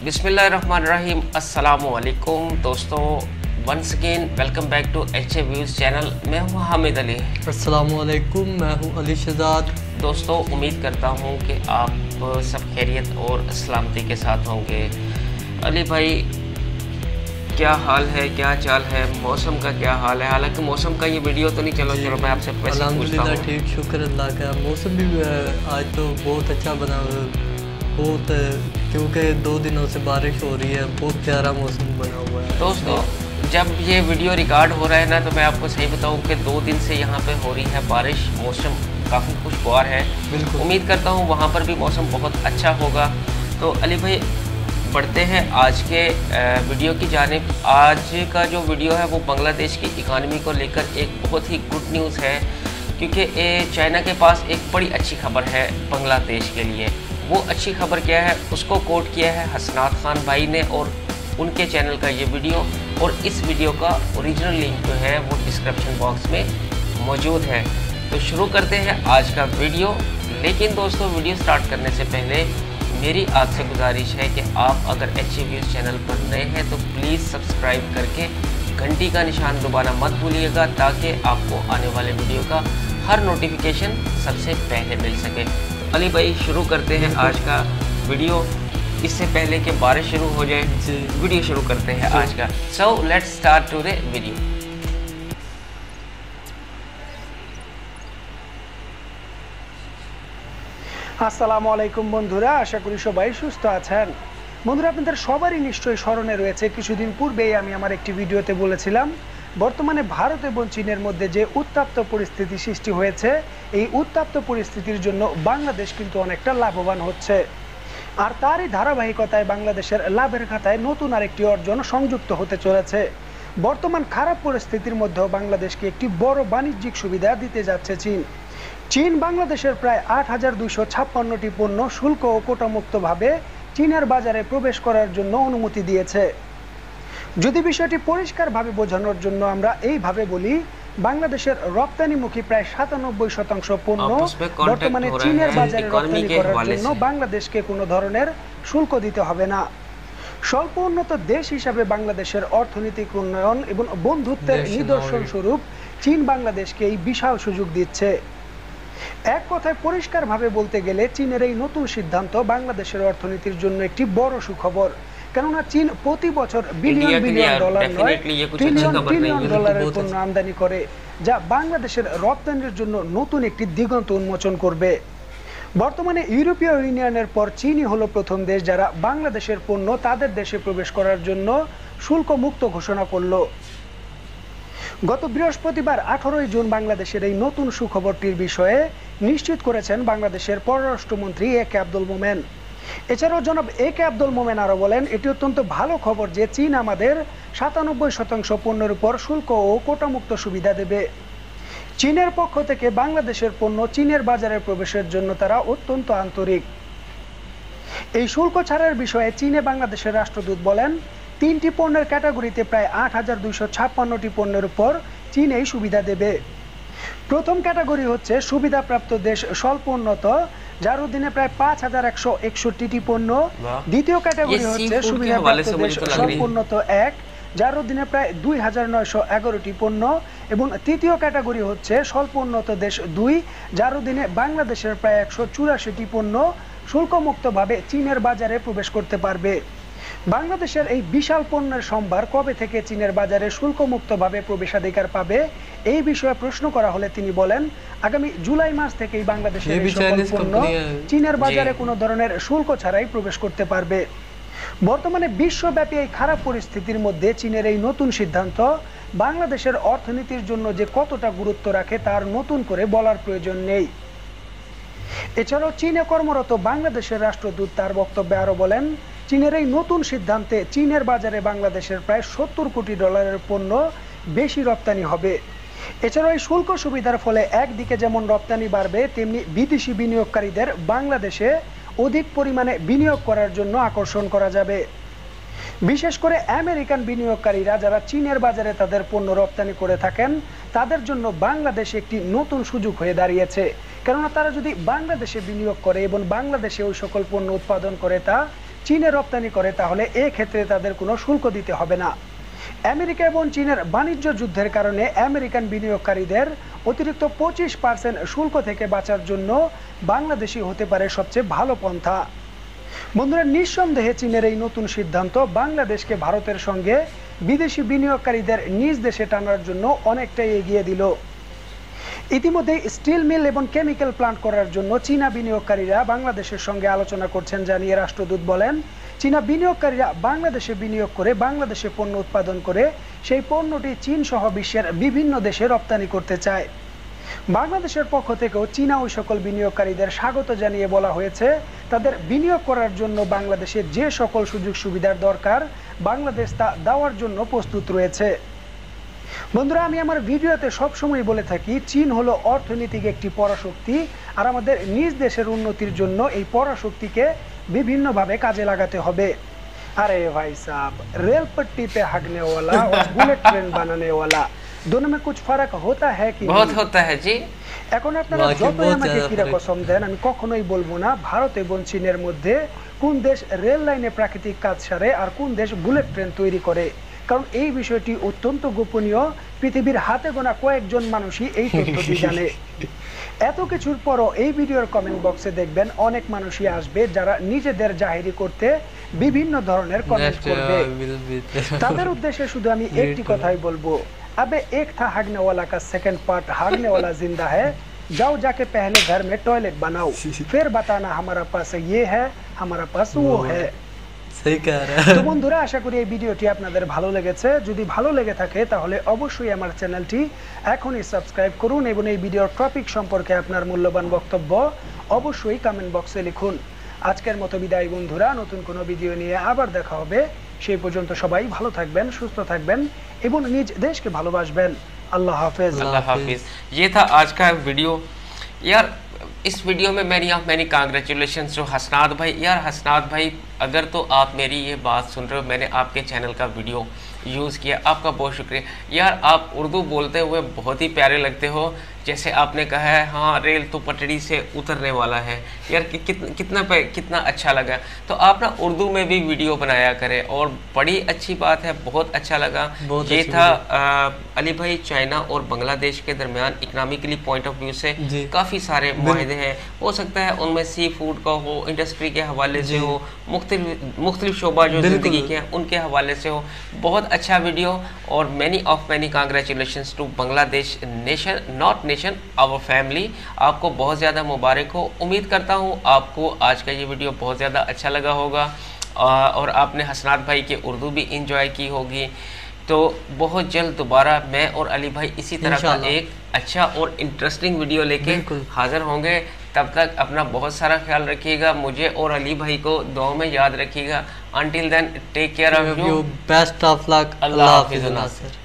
बिस्मिल्लाहिर्रहमानिर्रहीम अस्सलामुअलैकुम दोस्तों, once again welcome back to HA views channel. मैं हूं हामिद अली। अस्सलामुअलैकुम, मैं हूं अली शहजाद। दोस्तों, उम्मीद करता हूं कि आप सब खैरियत और सलामती के साथ होंगे। अली भाई, क्या हाल है, क्या चाल है, मौसम का क्या हाल है? हालांकि मौसम का ये वीडियो तो नहीं, चलो मैं आपसे वैसे पूछता हूँ। ठीक, शुक्र अल्लाह का। मौसम भी आज तो बहुत अच्छा बना, बहुत, क्योंकि 2 दिनों से बारिश हो रही है, बहुत प्यारा मौसम बना हुआ है। दोस्तों, जब ये वीडियो रिकॉर्ड हो रहा है ना, तो मैं आपको सही बताऊं कि 2 दिन से यहाँ पे हो रही है बारिश। मौसम काफ़ी खुशगवार है। उम्मीद करता हूँ वहाँ पर भी मौसम बहुत अच्छा होगा। तो अली भाई, बढ़ते हैं आज के वीडियो की जानिब। आज का जो वीडियो है वो बांग्लादेश की इकानमी को लेकर एक बहुत ही गुड न्यूज़ है, क्योंकि चाइना के पास एक बड़ी अच्छी खबर है बांग्लादेश के लिए। वो अच्छी खबर क्या है, उसको कोट किया है हसनात खान भाई ने, और उनके चैनल का ये वीडियो और इस वीडियो का ओरिजिनल लिंक जो है वो डिस्क्रिप्शन बॉक्स में मौजूद है। तो शुरू करते हैं आज का वीडियो। लेकिन दोस्तों, वीडियो स्टार्ट करने से पहले मेरी आपसे गुजारिश है कि आप अगर HA व्यूज़ चैनल पर नए हैं तो प्लीज़ सब्सक्राइब करके घंटी का निशान दबाना मत भूलिएगा, ताकि आपको आने वाले वीडियो का हर नोटिफिकेशन सबसे पहले मिल सके। तो अली भाई, शुरू करते हैं आज का वीडियो। इससे पहले कि बारिश शुरू हो जाए, वीडियो शुरू करते हैं आज का। So let's start to the video. আসসালামু আলাইকুম বন্ধুরা, আশা করি সবাই সুস্থ আছেন। বন্ধুরা, আপনাদের সবারই নিশ্চয়ই স্মরণে রয়েছে, কিছুদিন পূর্বেই আমি আমার একটি ভিডিওতে বলেছিলাম বর্তমানে ভারত এবং চীনের মধ্যে যে উত্তপ্ত পরিস্থিতি সৃষ্টি হয়েছে, এই উত্তপ্ত পরিস্থিতির জন্য বাংলাদেশ কিন্তু অনেকটা লাভবান হচ্ছে। আর তারই ধারাবাহিকতায় বাংলাদেশের লাভের খাতায় নতুন আরেকটি অর্জন সংযুক্ত হতে চলেছে। বর্তমান খারাপ পরিস্থিতির মধ্যেও বাংলাদেশকে একটি বড় বাণিজ্যিক সুবিধা দিতে যাচ্ছে চীন। চীন বাংলাদেশের প্রায় ৮,২৫৬টি পণ্য শুল্ক ও কোটামুক্তভাবে চীনের বাজারে প্রবেশ করার জন্য অনুমতি দিয়েছে। যদি বিষয়টি পরিষ্কারভাবে বোঝানোর জন্য আমরা এইভাবে বলি, বাংলাদেশের রপ্তানিমুখী প্রায় ৯৭% পণ্য বর্তমানে চীনের বাজারে রপ্তানি করার জন্য বাংলাদেশকে কোনো ধরনের শুল্ক দিতে হবে না। স্বল্প উন্নত দেশ হিসাবে বাংলাদেশের অর্থনৈতিক উন্নয়ন এবং বন্ধুত্বের নিদর্শন স্বরূপ চীন বাংলাদেশকে এই বিশাল সুযোগ দিচ্ছে। এক কথায় পরিষ্কারভাবে বলতে গেলে চীনের এই নতুন সিদ্ধান্ত বাংলাদেশের অর্থনীতির জন্য একটি বড় সুখবর। কেননা চীন প্রতি বছর বিলিয়ন ডলার নয়, ট্রিলিয়ন ডলারের পণ্য আমদানি করে, যা বাংলাদেশের রপ্তানির জন্য নতুন একটি দিগন্ত উন্মোচন করবে। বর্তমানে ইউরোপীয় ইউনিয়নের পর চীনই হলো প্রথম দেশ যারা বাংলাদেশের পণ্য তাদের দেশে প্রবেশ করার জন্য শুল্ক মুক্ত ঘোষণা করলো। গত বৃহস্পতিবার 18 জুন বাংলাদেশের এই নতুন সুখবরটির বিষয়ে নিশ্চিত করেছেন বাংলাদেশের পররাষ্ট্রমন্ত্রী AK আব্দুল মোমেন। এছাড়াও জনাব AK আব্দুল মোমেন আরও বলেন, এটি অত্যন্ত ভালো খবর যে চীন আমাদের ৯৭% পণ্যের উপর শুল্ক ও কোটামুক্ত সুবিধা দেবে। চীনের পক্ষ থেকে বাংলাদেশের পণ্য চীনের বাজারে প্রবেশের জন্য তারা অত্যন্ত আন্তরিক। এই শুল্ক ছাড়ের বিষয়ে চীনে বাংলাদেশের রাষ্ট্রদূত বলেন, 3টি পণ্যের ক্যাটাগরিতে প্রায় ৮,২৫৬টি পণ্যের উপর চীন এই সুবিধা দেবে। প্রথম ক্যাটাগরি হচ্ছে সুবিধাপ্রাপ্ত দেশ স্বল্প উন্নত, যার অধীনে প্রায় ৫,১৬১টি পণ্য। দ্বিতীয় ক্যাটাগরি হচ্ছে সুবিধাপ্রাপ্ত দেশ স্বল্প উন্নত 1, যার অধীনে প্রায় ২,৯১১টি পণ্য। এবং তৃতীয় ক্যাটাগরি হচ্ছে স্বল্প উন্নত দেশ 2, যার অধীনে বাংলাদেশের প্রায় ১৮৪টি পণ্য শুল্কমুক্তভাবে চীনের বাজারে প্রবেশ করতে পারবে। বাংলাদেশের এই বিশাল পণ্যের সম্ভার কবে থেকে চীনের বাজারে শুল্কমুক্তভাবে প্রবেশাধিকার পাবে, এই বিষয়ে প্রশ্ন করা হলে তিনি বলেন, আগামী জুলাই মাস থেকেই বাংলাদেশের এই সকল পণ্য চীনের বাজারে কোনো ধরনের শুল্ক ছাড়াই প্রবেশ করতে পারবে। বর্তমানে বিশ্বব্যাপী এই খারাপ পরিস্থিতির মধ্যে চীনের এই নতুন সিদ্ধান্ত বাংলাদেশের অর্থনীতির জন্য যে কতটা গুরুত্ব রাখে তার নতুন করে বলার প্রয়োজন নেই। এছাড়াও চীনে কর্মরত বাংলাদেশের রাষ্ট্রদূত তার বক্তব্যে আরও বলেন, চীনের এই নতুন সিদ্ধান্তে চীনের বাজারে বাংলাদেশের প্রায় ৭০ কোটি ডলারের পণ্য বেশি রপ্তানি হবে। এছাড়াও এই শুল্ক সুবিধার ফলে একদিকে যেমন রপ্তানি বাড়বে, তেমনি বিদেশি বিনিয়োগকারীদের বাংলাদেশে অধিক পরিমাণে বিনিয়োগ করার জন্য আকর্ষণ করা যাবে। বিশেষ করে আমেরিকান বিনিয়োগকারীরা যারা চীনের বাজারে তাদের পণ্য রপ্তানি করে থাকেন, তাদের জন্য বাংলাদেশ একটি নতুন সুযোগ হয়ে দাঁড়িয়েছে। কেননা তারা যদি বাংলাদেশে বিনিয়োগ করে এবং বাংলাদেশে ওই সকল পণ্য উৎপাদন করে তা চীনে রপ্তানি করে তাহলে এক্ষেত্রে তাদের কোনো শুল্ক দিতে হবে না। আমেরিকা এবং চীনের বাণিজ্য যুদ্ধের কারণে আমেরিকান বিনিয়োগকারীদের অতিরিক্ত 25% শুল্ক থেকে বাঁচার জন্য বাংলাদেশই হতে পারে সবচেয়ে ভালো পন্থা। বন্ধুরা, নিঃসন্দেহে চীনের এই নতুন সিদ্ধান্ত বাংলাদেশকে ভারতের সঙ্গে বিদেশি বিনিয়োগকারীদের নিজ দেশে টানার জন্য অনেকটাই এগিয়ে দিল। ইতিমধ্যে স্টিল মিল এবং কেমিক্যাল প্লান্ট করার জন্য চীনা বিনিয়োগকারীরা বাংলাদেশের সঙ্গে আলোচনা করছেন জানিয়ে রাষ্ট্রদূত বলেন, চীনা বিনিয়োগকারীরা বাংলাদেশে বিনিয়োগ করে বাংলাদেশে পণ্য উৎপাদন করে সেই পণ্যটি চীন সহ বিশ্বের বিভিন্ন দেশে রপ্তানি করতে চায়। বাংলাদেশের পক্ষ থেকেও চীনা ওই সকল বিনিয়োগকারীদের স্বাগত জানিয়ে বলা হয়েছে, তাদের বিনিয়োগ করার জন্য বাংলাদেশের যে সকল সুযোগ সুবিধার দরকার বাংলাদেশ তা দেওয়ার জন্য প্রস্তুত রয়েছে। বন্ধুরা, আমি আমার ভিডিওতে সবসময় বলে থাকি, চীন হলো অর্থনৈতিক একটি পরাশক্তি, আর আমাদের নিজ দেশের উন্নতির জন্য এই পরাশক্তিকে বিভিন্নভাবে কাজে লাগাতে হবে। अरे भाई साहब, रेल पट्टी पे हगने वाला और बुलेट ट्रेन बनाने वाला दोनों में कुछ फर्क होता है कि बहुत होता है जी। এখন আপনারা যতই আমাকে কিরা কসম দেন, আমি কখনোই বলবো না ভারত এবং চীনের মধ্যে কোন দেশ রেল লাইনে প্রাকৃতিক কাজ সারে আর কোন দেশ বুলেট ট্রেন তৈরি করে, কারণ এই বিষয়টি অত্যন্ত গোপনীয়। পৃথিবীর হাতে গোনা কয়েকজন মানুষই এই তথ্যটি জানে। এত কিছুর পরও এই ভিডিওর কমেন্ট বক্সে দেখবেন অনেক মানুষই আসবে যারা নিজেদের জাহিরি করতে বিভিন্ন ধরনের কমেন্ট করবে। তাদের উদ্দেশ্যে শুধু আমি একটি কথাই বলবো, अबे एक था हगने वाला का सेकंड पार्ट हगने वाला जिंदा है, जाओ जाके पहले घर में टॉयलेट बनाओ, फिर बताना हमारा पास ये है हमारा पास वो है। सही कह रहा है। তো বন্ধুরা, আশা করি এই ভিডিওটি আপনাদের ভালো লেগেছে। যদি ভালো লেগে থাকে তাহলে অবশ্যই আমার চ্যানেলটি এখনই সাবস্ক্রাইব করুন এবং এই ভিডিওর টপিক সম্পর্কে আপনার মূল্যবান বক্তব্য অবশ্যই কমেন্ট বক্সে লিখুন। আজকের মতো বিদায় বন্ধুরা, নতুন কোনো ভিডিও নিয়ে আবার দেখা হবে। সেই পর্যন্ত সবাই ভালো থাকবেন, সুস্থ থাকবেন এবং নিজ দেশকে ভালোবাসবেন। আল্লাহ হাফেজ। अल्लाह हाफिज। ये था आज का वीडियो। यार इस वीडियो में मैंने कांग्रेचुलेशन जो हसनात भाई, यार हसनात भाई अगर तो आप मेरी ये बात सुन रहे हो, मैंने आपके चैनल का वीडियो यूज़ किया, आपका बहुत शुक्रिया। यार आप उर्दू बोलते हुए बहुत ही प्यारे लगते हो। जैसे आपने कहा है हाँ रेल तो पटरी से उतरने वाला है, यार कितना अच्छा लगा। तो आप ना उर्दू में भी वीडियो बनाया करें और बड़ी अच्छी बात है, बहुत अच्छा लगा। ये था अली भाई, चाइना और बांग्लादेश के दरमियान इकनॉमिकली पॉइंट ऑफ व्यू से काफ़ी सारे मायदे हैं। हो सकता है उनमें सी फूड का हो, इंडस्ट्री के हवाले से हो, मुख्तलिफ शोबा जो ज़िंदगी के हैं उनके हवाले से हो। बहुत अच्छा वीडियो और many congratulations to Bangladesh nation, not nation, our family. आपको बहुत ज़्यादा मुबारक हो। उम्मीद करता हूँ आपको आज का ये वीडियो बहुत ज़्यादा अच्छा लगा होगा और आपने हसनात भाई की उर्दू भी इंजॉय की होगी। तो बहुत जल्द दोबारा मैं और अली भाई इसी तरह का एक अच्छा और इंटरेस्टिंग वीडियो लेके हाज़िर होंगे। तब तक अपना बहुत सारा ख्याल रखिएगा, मुझे और अली भाई को दुआ में याद रखिएगा। Until then, take care of you. Best of luck. Allah Hafiz.